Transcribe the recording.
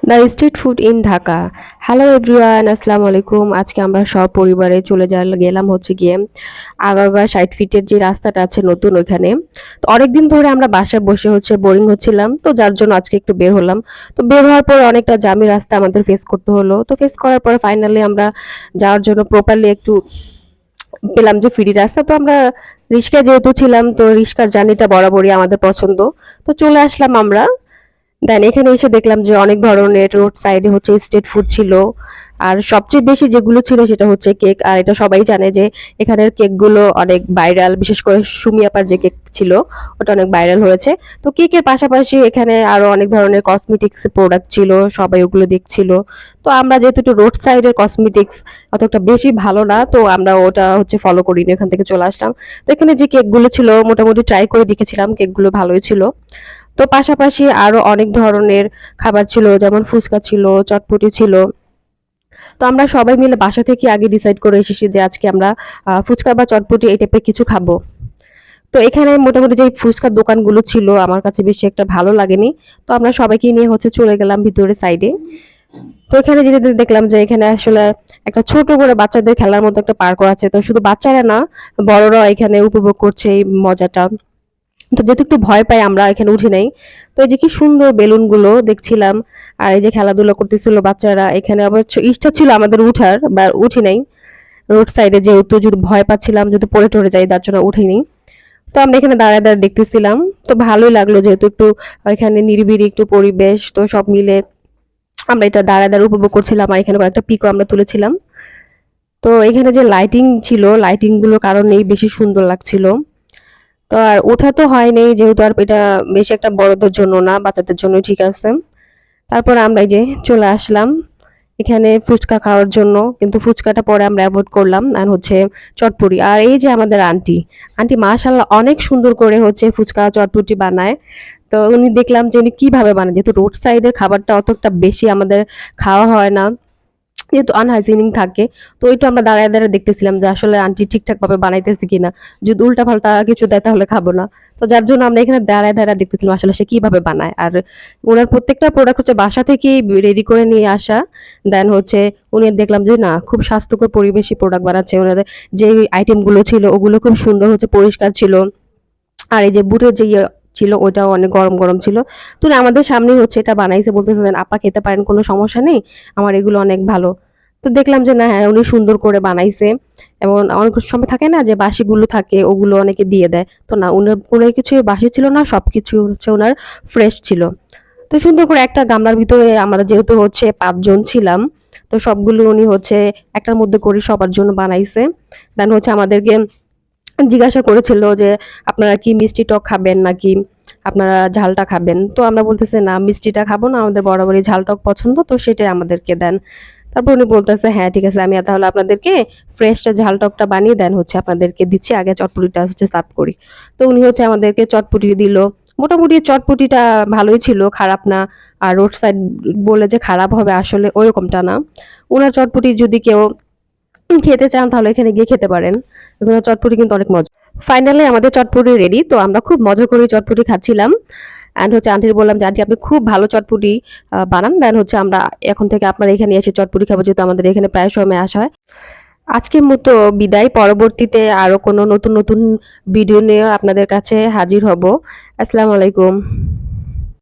The street food in Dhaka. Hello everyone, আসসালামু আলাইকুম। আজকে আমরা সব পরিবারে চলে গেলাম হচ্ছে গিয়ে আগারগাঁও ৬০ ফিটের যে রাস্তাটা আছে নতুন ওইখানে। তো অনেকদিন ধরে আমরা বাসায় বসে হচ্ছে বোরিং হচ্ছিলাম, তো যার জন্য আজকে একটু বের হলাম। তো বের হওয়ার পর অনেকটা জামি রাস্তা আমাদের ফেস করতে হলো। তো ফেস করার পরে ফাইনালি আমরা যাওয়ার জন্য প্রপারলি একটু পেলাম যে ফ্রি রাস্তা। তো আমরা রিক্সায় যেহেতু ছিলাম, তো রিক্সার জার্নিটা বরাবরই আমাদের পছন্দ। তো চলে আসলাম আমরা। দেন এখানে এসে দেখলাম যে অনেক ধরনের রোড সাইডে হচ্ছে স্ট্রিট ফুড ছিল। আর সবচেয়ে বেশি যেগুলো ছিল সেটা হচ্ছে কেক। আর এটা সবাই জানে যে এখানের কেকগুলো অনেক ভাইরাল, বিশেষ করে সুমি আপার যে কেক ছিল ওটা অনেক ভাইরাল হয়েছে। তো কেকের পাশাপাশি এখানে আরো অনেক ধরনের কসমেটিক্স প্রোডাক্ট ছিল, সবাই ওগুলো দেখছিল। তো আমরা যেহেতু একটু রোড সাইডের কসমেটিক্স অতটা বেশি ভালো না, তো আমরা ওটা হচ্ছে ফলো করিনি, এখান থেকে চলে আসলাম। তো এখানে যে কেকগুলো ছিল মোটামুটি ট্রাই করে দেখেছিলাম, কেকগুলো ভালোই ছিল। তো পাশাপাশি আরো অনেক ধরনের খাবার ছিল, যেমন ফুচকা ছিল, চটপটি ছিল। তো আমরা সবাই মিলে বাসা থেকে আগে ডিসাইড করে এসেছি যে আজকে আমরা ফুচকা বা চটপটি এই টাইপের কিছু খাবো। তো এখানে মোটামুটি যে ফুচকার দোকানগুলো ছিল আমার কাছে বেশি একটা ভালো লাগেনি। তো আমরা সবাইকে নিয়ে হচ্ছে চলে গেলাম ভিতরে সাইডে। তো এখানে যেতে যেতে দেখলাম যে এখানে আসলে একটা ছোট করে বাচ্চাদের খেলার মতো একটা পার্ক আছে। তো শুধু বাচ্চারা না, বড়রাও এখানে উপভোগ করছে এই মজাটা। তো যেহেতু একটু ভয় পাই আমরা এখানে উঠি নাই। তো এই যে কি সুন্দর বেলুন গুলো দেখছিলাম, আর এই যে খেলাধুলা করতেছিল বাচ্চারা, এখানে আবার ইচ্ছা ছিল আমাদের উঠার, বা উঠি নাই। রোড সাইডে যেহেতু যদি ভয় পাচ্ছিলাম যদি পড়ে টরে যাই, তার জন্য উঠিনি। তো আমরা এখানে দাঁড়ায় দাঁড়ায় দেখতেছিলাম। তো ভালোই লাগলো, যেহেতু একটু এখানে নিরিবিলি একটু পরিবেশ, তো সব মিলে আমরা এটা দাঁড়ায় দাঁড়ায় উপভোগ করছিলাম। আর এখানে কয়েকটা পিকও আমরা তুলেছিলাম। তো এখানে যে লাইটিং ছিল, লাইটিং গুলোর কারণেই বেশি সুন্দর লাগছিল। তো আর ওঠা তো হয়নি, যেহেতু আর এটা বেশি একটা বড়দের জন্য না, বাচ্চাদের জন্যই ঠিক আছে। তারপর আমরা এই যে চলে আসলাম এখানে ফুচকা খাওয়ার জন্য, কিন্তু ফুচকাটা পরে আমরা অ্যাভয়েড করলাম আর হচ্ছে চটপটি। আর এই যে আমাদের আন্টি, আন্টি মাশাআল্লাহ অনেক সুন্দর করে হচ্ছে ফুচকা চটপটি বানায়। তো উনি দেখলাম যে উনি কিভাবে বানায়, যেহেতু রোড সাইডের খাবারটা অতটা বেশি আমাদের খাওয়া হয় না, যেহেতু আনহাইজিনিক থাকে। তো ওইটা আমরা দাঁড়ায় দাঁড়ায় দেখতেছিলাম যে আসলে আন্টি ঠিকঠাক ভাবে বানাইতেছে কিনা। যদি উল্টা পাল্টা কিছু দেয় তাহলে খাবো না। তো যার জন্য আমরা এখানে দাঁড়ায় দাঁড়ায় দেখতেছিলাম আসলে সে কিভাবে বানায়। আর ওনার প্রত্যেকটা প্রোডাক্ট হচ্ছে বাসা থেকেই রেডি করে নিয়ে আসা। দেন হচ্ছে উনি দেখলাম যে না, খুব স্বাস্থ্যকর পরিবেশী প্রোডাক্ট বানাচ্ছে। ওনাদের যে আইটেম গুলো ছিল ওগুলো খুব সুন্দর হচ্ছে, পরিষ্কার ছিল। আর এই যে বুটের যে ইয়ে ছিল ওটাও অনেক গরম গরম ছিল। তো উনি আমাদের সামনেই হচ্ছে এটা বানাইছে, বলতেছিলেন আপা খেতে পারেন, কোনো সমস্যা নেই, আমার এগুলো অনেক ভালো। তো দেখলাম যে না, হ্যাঁ উনি সুন্দর করে বানাইছে। এবং অনেক সময় থাকে না যে বাসিগুলো থাকে ওগুলো অনেকে দিয়ে দেয়, তো না, উনার কোনো কিছু বাসি ছিল না, সবকিছু হচ্ছে ওনার ফ্রেশ ছিল। তো সুন্দর করে একটা গামলার ভিতরে আমরা যেহেতু হচ্ছে ৫ জন ছিলাম, তো সবগুলো উনি হচ্ছে একটার মধ্যে করে সবার জন্য বানাইছে। দেন হচ্ছে আমাদেরকে জিজ্ঞাসা করেছিল যে আপনারা কি মিষ্টি টক খাবেন নাকি আপনারা ঝালটা খাবেন। তো আমরা বলতেছি না, মিষ্টিটা খাবো না, আমাদের বরাবরই ঝাল টক পছন্দ, তো সেটাই আমাদেরকে দেন। তারপর উনি বলতেছে হ্যাঁ ঠিক আছে, আমি তাহলে আপনাদেরকে ফ্রেশটা ঝাল টকটা বানিয়ে দেন হচ্ছে আপনাদেরকে দিচ্ছি, আগে চটপটিটা হচ্ছে সার্ভ করি। তো উনি হচ্ছে আমাদেরকে চটপটি দিল। মোটামুটি চটপটিটা ভালোই ছিল, খারাপ না। আর রোড সাইড বলে যে খারাপ হবে আসলে ওইরকমটা না। ওনার চটপটি যদি কেউ খেতে চান তাহলে এখানে গিয়ে খেতে পারেন। এগুলো চটপটি কিন্তু অনেক মজা। ফাইনালি আমাদের চটপটি রেডি। তো আমরা খুব মজা করে চটপটি খাচ্ছিলাম। অ্যান্ড হচ্ছে আন্টির বললাম যে আন্টি আপনি খুব ভালো চটপটি বানান, দেন হচ্ছে আমরা এখন থেকে আপনার এখানে এসে চটপটি খাবো, যেহেতু আমাদের এখানে প্রায় সময় আসা হয়। আজকের মতো বিদায়, পরবর্তীতে আরো কোনো নতুন নতুন ভিডিও নিয়ে আপনাদের কাছে হাজির হব। আসসালামু আলাইকুম।